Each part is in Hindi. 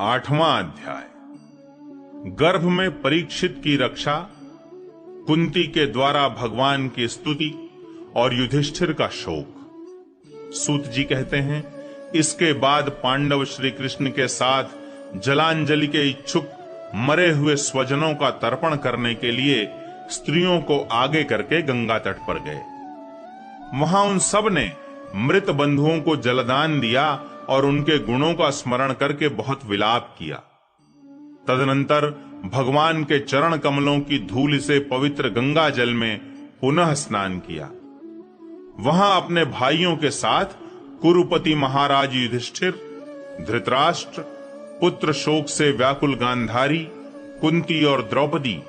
8वां अध्याय। गर्भ में परीक्षित की रक्षा, कुंती के द्वारा भगवान की स्तुति और युधिष्ठिर का शोक। सूत जी कहते हैं, इसके बाद पांडव श्री कृष्ण के साथ जलांजलि के इच्छुक मरे हुए स्वजनों का तर्पण करने के लिए स्त्रियों को आगे करके गंगा तट पर गए। वहां उन सब ने मृत बंधुओं को जलदान दिया और उनके गुणों का स्मरण करके बहुत विलाप किया। तदनंतर भगवान के चरण कमलों की धूल से पवित्र गंगा जल में पुनः स्नान किया। वहां अपने भाइयों के साथ कुरुपति महाराज युधिष्ठिर, धृतराष्ट्र, पुत्र शोक से व्याकुल गांधारी, कुंती और द्रौपदी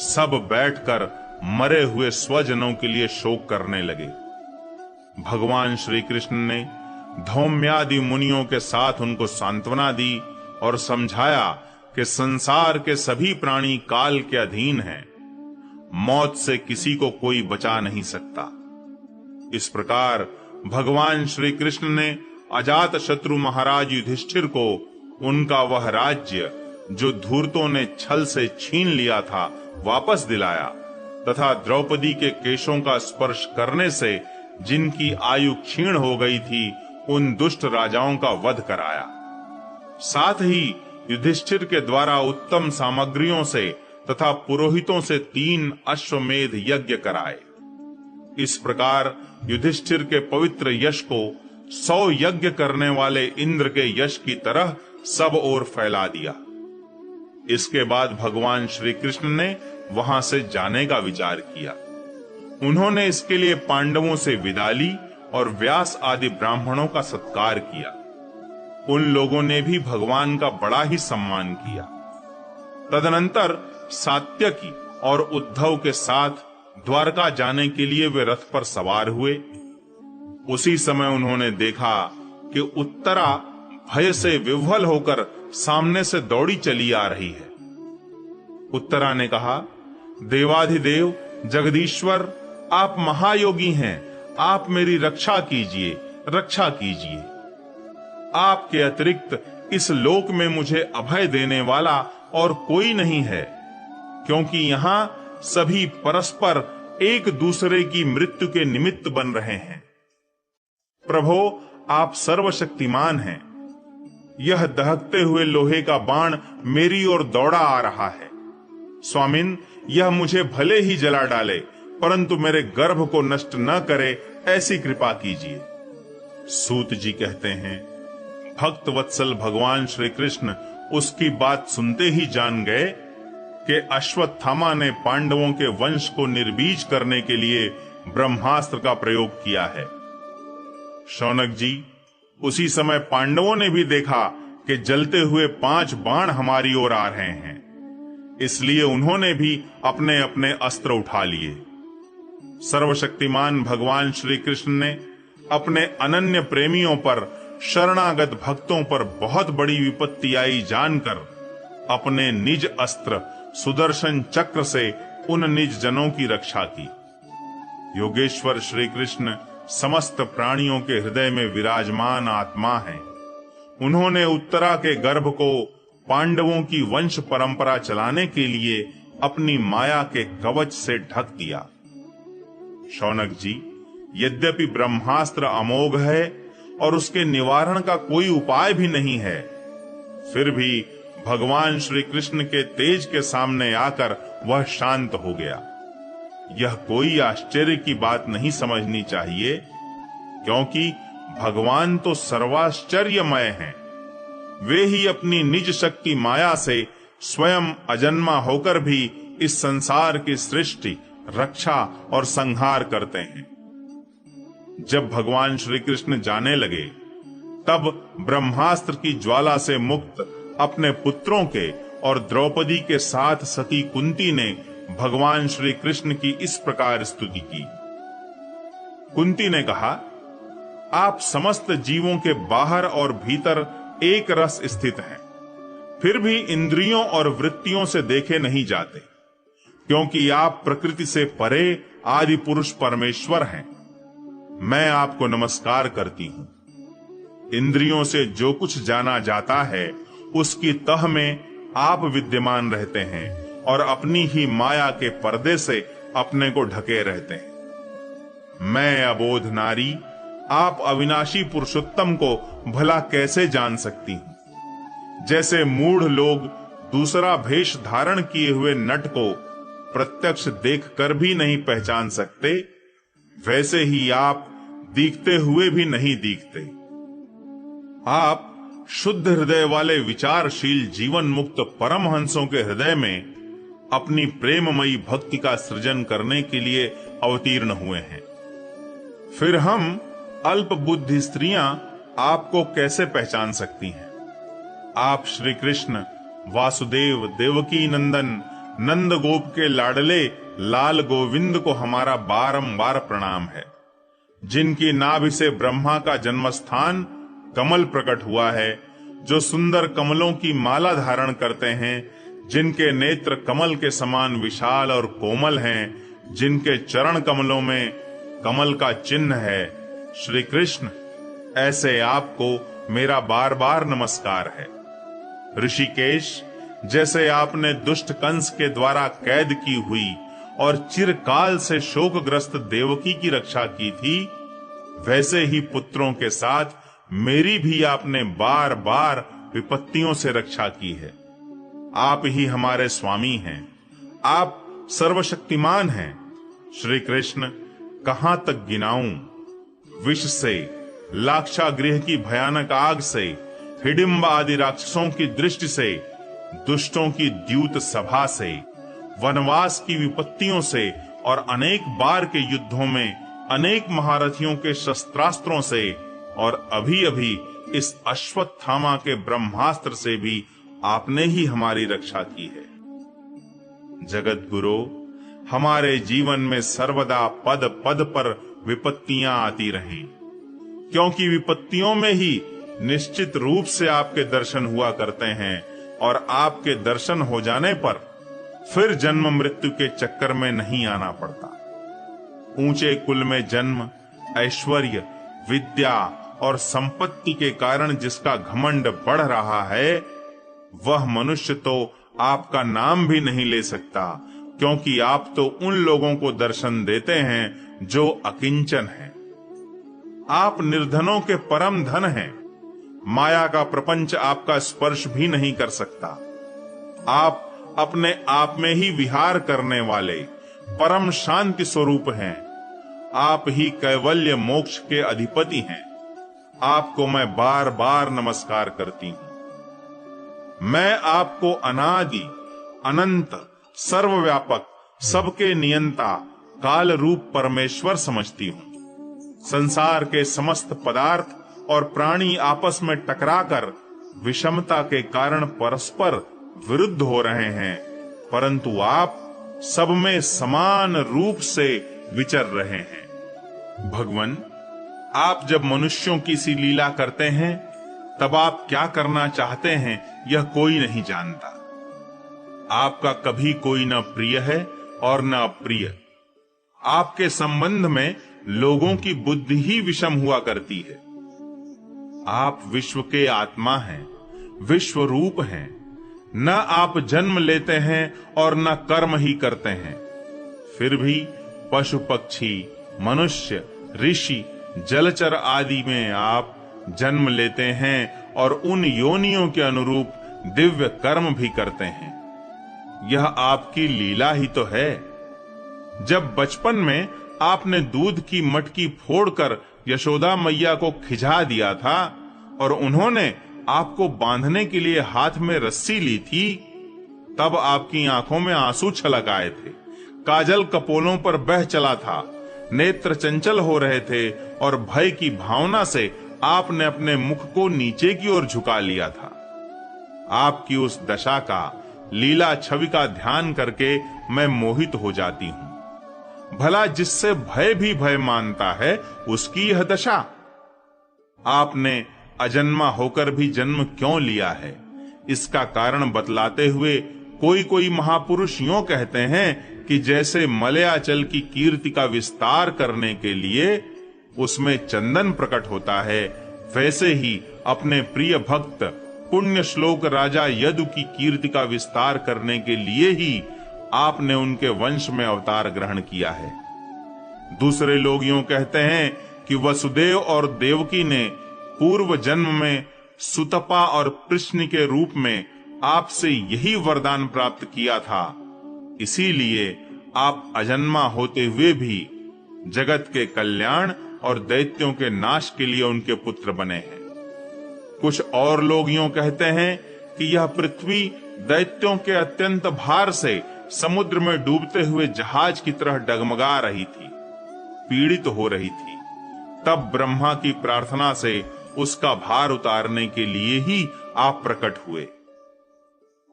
सब बैठकर मरे हुए स्वजनों के लिए शोक करने लगे। भगवान श्री कृष्ण ने धौम्यादि मुनियों के साथ उनको सांत्वना दी और समझाया कि संसार के सभी प्राणी काल के अधीन हैं, मौत से किसी को कोई बचा नहीं सकता। इस प्रकार भगवान श्री कृष्ण ने अजात शत्रु महाराज युधिष्ठिर को उनका वह राज्य जो धूर्तों ने छल से छीन लिया था वापस दिलाया तथा द्रौपदी के केशों का स्पर्श करने से जिनकी आयु क्षीण हो गई थी उन दुष्ट राजाओं का वध कराया। साथ ही युधिष्ठिर के द्वारा उत्तम सामग्रियों से तथा पुरोहितों से 3 अश्वमेध यज्ञ कराए। इस प्रकार युधिष्ठिर के पवित्र यश को 100 यज्ञ करने वाले इंद्र के यश की तरह सब ओर फैला दिया। इसके बाद भगवान श्री कृष्ण ने वहां से जाने का विचार किया। उन्होंने इसके लिए पांडवों से विदा ली और व्यास आदि ब्राह्मणों का सत्कार किया। उन लोगों ने भी भगवान का बड़ा ही सम्मान किया। तदनंतर सात्यकी और उद्धव के साथ द्वारका जाने के लिए वे रथ पर सवार हुए। उसी समय उन्होंने देखा कि उत्तरा भय से विह्वल होकर सामने से दौड़ी चली आ रही है। उत्तरा ने कहा, देवाधिदेव जगदीश्वर, आप महायोगी हैं, आप मेरी रक्षा कीजिए, रक्षा कीजिए। आपके अतिरिक्त इस लोक में मुझे अभय देने वाला और कोई नहीं है, क्योंकि यहां सभी परस्पर एक दूसरे की मृत्यु के निमित्त बन रहे हैं। प्रभो, आप सर्वशक्तिमान हैं। यह दहकते हुए लोहे का बाण मेरी ओर दौड़ा आ रहा है। स्वामिन, यह मुझे भले ही जला डाले, परंतु मेरे गर्भ को नष्ट न करे, ऐसी कृपा कीजिए। सूत जी कहते हैं, भक्त वत्सल भगवान श्री कृष्ण उसकी बात सुनते ही जान गए कि अश्वत्थामा ने पांडवों के वंश को निर्बीज करने के लिए ब्रह्मास्त्र का प्रयोग किया है। शौनक जी, उसी समय पांडवों ने भी देखा कि जलते हुए 5 बाण हमारी ओर आ रहे हैं, इसलिए उन्होंने भी अपने अपने अस्त्र उठा लिए। सर्वशक्तिमान भगवान श्री कृष्ण ने अपने अनन्य प्रेमियों पर, शरणागत भक्तों पर बहुत बड़ी विपत्ति आई जानकर अपने निज अस्त्र सुदर्शन चक्र से उन निज जनों की रक्षा की। योगेश्वर श्री कृष्ण समस्त प्राणियों के हृदय में विराजमान आत्मा हैं। उन्होंने उत्तरा के गर्भ को पांडवों की वंश परंपरा चलाने के लिए अपनी माया के कवच से ढक दिया। शौनक जी, यद्यपि ब्रह्मास्त्र अमोघ है और उसके निवारण का कोई उपाय भी नहीं है, फिर भी भगवान श्री कृष्ण के तेज के सामने आकर वह शांत हो गया। यह कोई आश्चर्य की बात नहीं समझनी चाहिए, क्योंकि भगवान तो सर्वाश्चर्यमय हैं। वे ही अपनी निज शक्ति माया से स्वयं अजन्मा होकर भी इस संसार की सृष्टि, रक्षा और संहार करते हैं। जब भगवान श्री कृष्ण जाने लगे, तब ब्रह्मास्त्र की ज्वाला से मुक्त अपने पुत्रों के और द्रौपदी के साथ सती कुंती ने भगवान श्री कृष्ण की इस प्रकार स्तुति की। कुंती ने कहा, आप समस्त जीवों के बाहर और भीतर एक रस स्थित हैं, फिर भी इंद्रियों और वृत्तियों से देखे नहीं जाते, क्योंकि आप प्रकृति से परे आदि पुरुष परमेश्वर हैं। मैं आपको नमस्कार करती हूं। इंद्रियों से जो कुछ जाना जाता है उसकी तह में आप विद्यमान रहते हैं और अपनी ही माया के पर्दे से अपने को ढके रहते हैं। मैं अबोध नारी आप अविनाशी पुरुषोत्तम को भला कैसे जान सकती हूं? जैसे मूढ़ लोग दूसरा भेष धारण किए हुए नट को प्रत्यक्ष देखकर भी नहीं पहचान सकते, वैसे ही आप दिखते हुए भी नहीं दिखते। आप शुद्ध हृदय वाले विचारशील जीवन मुक्त परमहंसों के हृदय में अपनी प्रेममयी भक्ति का सृजन करने के लिए अवतीर्ण हुए हैं। फिर हम अल्प बुद्धि स्त्रियां आपको कैसे पहचान सकती हैं? आप श्री कृष्ण वासुदेव देवकी नंदन नंद गोप के लाडले लाल गोविंद को हमारा बारंबार प्रणाम है, जिनकी नाभि से ब्रह्मा का जन्मस्थान कमल प्रकट हुआ है, जो सुंदर कमलों की माला धारण करते हैं, जिनके नेत्र कमल के समान विशाल और कोमल हैं, जिनके चरण कमलों में कमल का चिन्ह है। श्री कृष्ण, ऐसे आपको मेरा बार बार नमस्कार है। ऋषिकेश, जैसे आपने दुष्ट कंस के द्वारा कैद की हुई और चिरकाल से शोकग्रस्त देवकी की रक्षा की थी, वैसे ही पुत्रों के साथ मेरी भी आपने बार बार विपत्तियों से रक्षा की है। आप ही हमारे स्वामी हैं, आप सर्वशक्तिमान हैं। श्री कृष्ण, कहां तक गिनाऊं? विष से, लाक्षागृह की भयानक आग से, हिडिंबा आदि राक्षसों की दृष्टि से, दुष्टों की द्यूत सभा से, वनवास की विपत्तियों से और अनेक बार के युद्धों में अनेक महारथियों के शस्त्रास्त्रों से और अभी अभी इस अश्वत्थामा के ब्रह्मास्त्र से भी आपने ही हमारी रक्षा की है। जगत गुरु, हमारे जीवन में सर्वदा पद पद पर विपत्तियां आती रहें, क्योंकि विपत्तियों में ही निश्चित रूप से आपके दर्शन हुआ करते हैं और आपके दर्शन हो जाने पर फिर जन्म मृत्यु के चक्कर में नहीं आना पड़ता। ऊंचे कुल में जन्म, ऐश्वर्य, विद्या और संपत्ति के कारण जिसका घमंड बढ़ रहा है, वह मनुष्य तो आपका नाम भी नहीं ले सकता, क्योंकि आप तो उन लोगों को दर्शन देते हैं जो अकिंचन हैं। आप निर्धनों के परम धन हैं। माया का प्रपंच आपका स्पर्श भी नहीं कर सकता। आप अपने आप में ही विहार करने वाले परम शांति स्वरूप हैं। आप ही कैवल्य मोक्ष के अधिपति हैं। आपको मैं बार बार नमस्कार करती हूं। मैं आपको अनादि, अनंत, सर्वव्यापक, सबके नियंता, काल रूप परमेश्वर समझती हूं। संसार के समस्त पदार्थ और प्राणी आपस में टकराकर विषमता के कारण परस्पर विरुद्ध हो रहे हैं, परंतु आप सब में समान रूप से विचर रहे हैं। भगवान, आप जब मनुष्यों की सी लीला करते हैं, तब आप क्या करना चाहते हैं यह कोई नहीं जानता। आपका कभी कोई न प्रिय है और न अप्रिय। आपके संबंध में लोगों की बुद्धि ही विषम हुआ करती है। आप विश्व के आत्मा हैं, विश्व रूप हैं। न आप जन्म लेते हैं और न कर्म ही करते हैं, फिर भी पशु पक्षी, मनुष्य, ऋषि, जलचर आदि में आप जन्म लेते हैं और उन योनियों के अनुरूप दिव्य कर्म भी करते हैं। यह आपकी लीला ही तो है। जब बचपन में आपने दूध की मटकी फोड़कर यशोदा मैया को खिंचा दिया था और उन्होंने आपको बांधने के लिए हाथ में रस्सी ली थी, तब आपकी आंखों में आंसू छलक आए थे, काजल कपोलों पर बह चला था, नेत्र चंचल हो रहे थे और भय की भावना से आपने अपने मुख को नीचे की ओर झुका लिया था। आपकी उस दशा का, लीला छवि का ध्यान करके मैं मोहित हो जाती हूं। भला जिससे भय भी भय मानता है, उसकी यह दशा। आपने अजन्मा होकर भी जन्म क्यों लिया है, इसका कारण बतलाते हुए कोई कोई महापुरुष यूं कहते हैं कि जैसे मलयाचल की कीर्ति का विस्तार करने के लिए उसमें चंदन प्रकट होता है, वैसे ही अपने प्रिय भक्त पुण्य श्लोक राजा यदु की कीर्ति का विस्तार करने के लिए ही आपने उनके वंश में अवतार ग्रहण किया है। दूसरे लोग यूं कहते हैं कि वसुदेव और देवकी ने पूर्व जन्म में सुतपा और प्रश्न के रूप में आपसे यही वरदान प्राप्त किया था, इसीलिए आप अजन्मा होते हुए भी जगत के कल्याण और दैत्यों के नाश के लिए उनके पुत्र बने हैं। कुछ और लोग यूं कहते हैं कि यह पृथ्वी दैत्यों के अत्यंत भार से समुद्र में डूबते हुए जहाज की तरह डगमगा रही थी, पीड़ित हो रही थी। तब ब्रह्मा की प्रार्थना से उसका भार उतारने के लिए ही आप प्रकट हुए।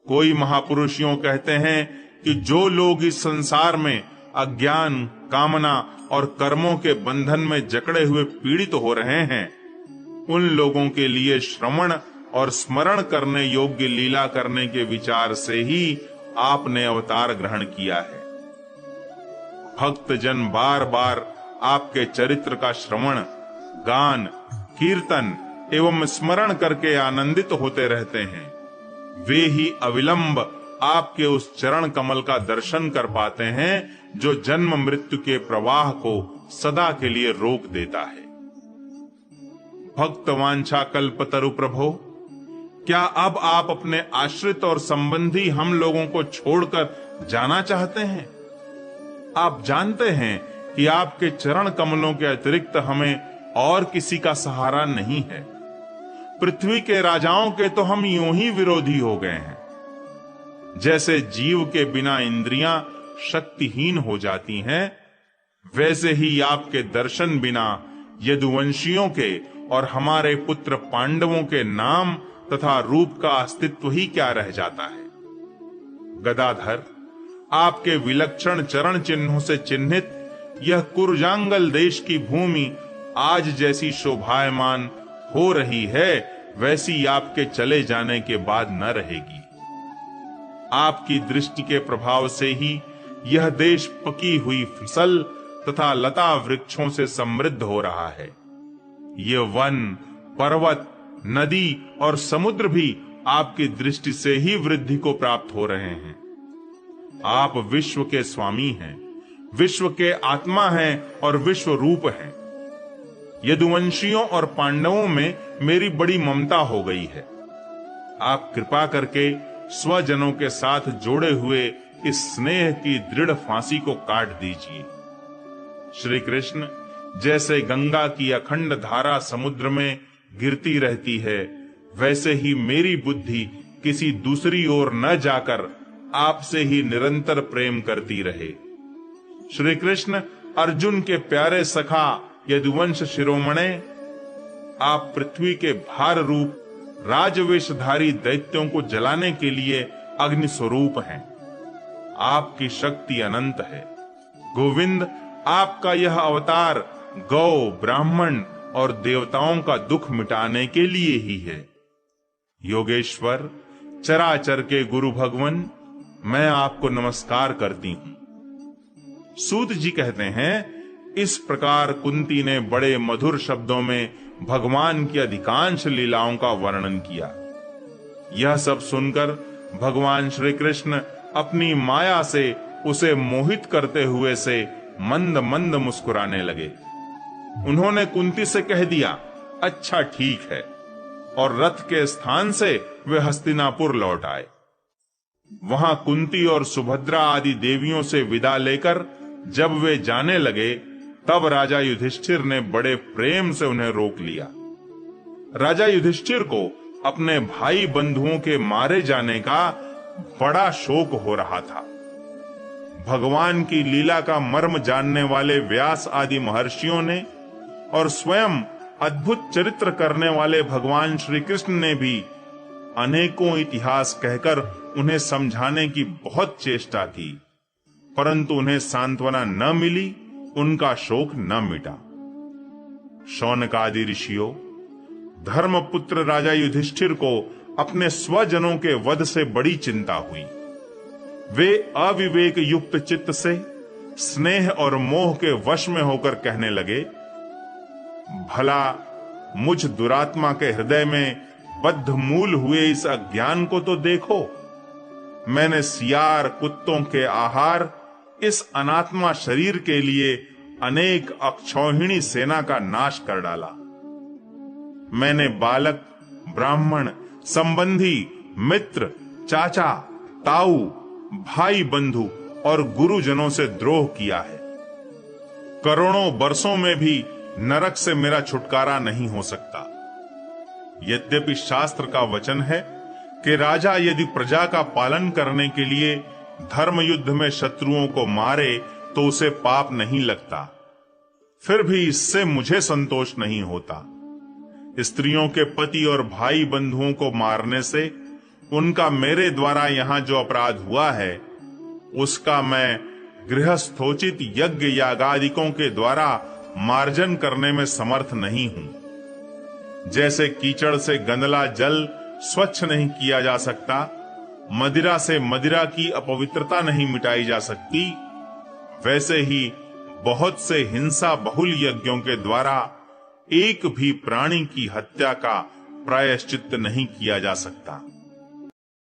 कोई महापुरुष यूं कहते हैं कि जो लोग इस संसार में अज्ञान, कामना और कर्मों के बंधन में जकड़े हुए पीड़ित हो रहे हैं, उन लोगों के लिए श्रवण और स्मरण करने योग्य लीला करने के विचार से ही आपने अवतार ग्रहण किया है। भक्त जन बार बार आपके चरित्र का श्रवण, गान, कीर्तन एवं स्मरण करके आनंदित होते रहते हैं। वे ही अविलंब आपके उस चरण कमल का दर्शन कर पाते हैं जो जन्म मृत्यु के प्रवाह को सदा के लिए रोक देता है। भक्त वांछा कल्पतरु प्रभो, क्या अब आप अपने आश्रित और संबंधी हम लोगों को छोड़कर जाना चाहते हैं? आप जानते हैं कि आपके चरण कमलों के अतिरिक्त हमें और किसी का सहारा नहीं है। पृथ्वी के राजाओं के तो हम यूं ही विरोधी हो गए हैं। जैसे जीव के बिना इंद्रियां शक्तिहीन हो जाती हैं, वैसे ही आपके दर्शन बिना यदुवंशियों के और हमारे पुत्र पांडवों के नाम तथा रूप का अस्तित्व ही क्या रह जाता है। गदाधर, आपके विलक्षण चरण चिन्हों से चिन्हित यह कुरजांगल देश की भूमि आज जैसी शोभायमान हो रही है, वैसी आपके चले जाने के बाद न रहेगी। आपकी दृष्टि के प्रभाव से ही यह देश पकी हुई फसल तथा लता वृक्षों से समृद्ध हो रहा है। ये वन, पर्वत, नदी और समुद्र भी आपकी दृष्टि से ही वृद्धि को प्राप्त हो रहे हैं। आप विश्व के स्वामी हैं, विश्व के आत्मा हैं और विश्व रूप हैं। यदुवंशियों और पांडवों में मेरी बड़ी ममता हो गई है। आप कृपा करके स्वजनों के साथ जोड़े हुए इस स्नेह की दृढ़ फांसी को काट दीजिए। श्री कृष्ण, जैसे गंगा की अखंड धारा समुद्र में गिरती रहती है, वैसे ही मेरी बुद्धि किसी दूसरी ओर न जाकर आपसे ही निरंतर प्रेम करती रहे। श्री कृष्ण, अर्जुन के प्यारे सखा यदुवंश शिरोमणे, आप पृथ्वी के भार रूप राजवेशधारी दैत्यों को जलाने के लिए अग्नि स्वरूप हैं। आपकी शक्ति अनंत है। गोविंद, आपका यह अवतार गौ, ब्राह्मण और देवताओं का दुख मिटाने के लिए ही है। योगेश्वर, चराचर के गुरु भगवन, मैं आपको नमस्कार करती हूं। सूत जी कहते हैं, इस प्रकार कुंती ने बड़े मधुर शब्दों में भगवान की अधिकांश लीलाओं का वर्णन किया। यह सब सुनकर भगवान श्री कृष्ण अपनी माया से उसे मोहित करते हुए से मंद मंद मुस्कुराने लगे। उन्होंने कुंती से कह दिया, अच्छा ठीक है, और रथ के स्थान से वे हस्तिनापुर लौट आए। वहां कुंती और सुभद्रा आदि देवियों से विदा लेकर जब वे जाने लगे, तब राजा युधिष्ठिर ने बड़े प्रेम से उन्हें रोक लिया। राजा युधिष्ठिर को अपने भाई बंधुओं के मारे जाने का बड़ा शोक हो रहा था। भगवान की लीला का मर्म जानने वाले व्यास आदि महर्षियों ने और स्वयं अद्भुत चरित्र करने वाले भगवान श्री कृष्ण ने भी अनेकों इतिहास कहकर उन्हें समझाने की बहुत चेष्टा की, परंतु उन्हें सांत्वना न मिली, उनका शोक न मिटा। शौनकादि ऋषियों, धर्मपुत्र राजा युधिष्ठिर को अपने स्वजनों के वध से बड़ी चिंता हुई। वे अविवेक युक्त चित्त से स्नेह और मोह के वश में होकर कहने लगे, भला मुझ दुरात्मा के हृदय में बद्धमूल हुए इस अज्ञान को तो देखो। मैंने सियार कुत्तों के आहार इस अनात्मा शरीर के लिए अनेक अक्षौहिणी सेना का नाश कर डाला। मैंने बालक, ब्राह्मण, संबंधी, मित्र, चाचा, ताऊ, भाई बंधु और गुरुजनों से द्रोह किया है। करोड़ों वर्षों में भी नरक से मेरा छुटकारा नहीं हो सकता। यद्यपि शास्त्र का वचन है कि राजा यदि प्रजा का पालन करने के लिए धर्म युद्ध में शत्रुओं को मारे तो उसे पाप नहीं लगता, फिर भी इससे मुझे संतोष नहीं होता। स्त्रियों के पति और भाई बंधुओं को मारने से उनका मेरे द्वारा यहां जो अपराध हुआ है, उसका मैं गृहस्थोचित यज्ञ यागादिकों के द्वारा मार्जन करने में समर्थ नहीं हूं। जैसे कीचड़ से गंदला जल स्वच्छ नहीं किया जा सकता, मदिरा से मदिरा की अपवित्रता नहीं मिटाई जा सकती, वैसे ही बहुत से हिंसा बहुल यज्ञों के द्वारा एक भी प्राणी की हत्या का प्रायश्चित्त नहीं किया जा सकता।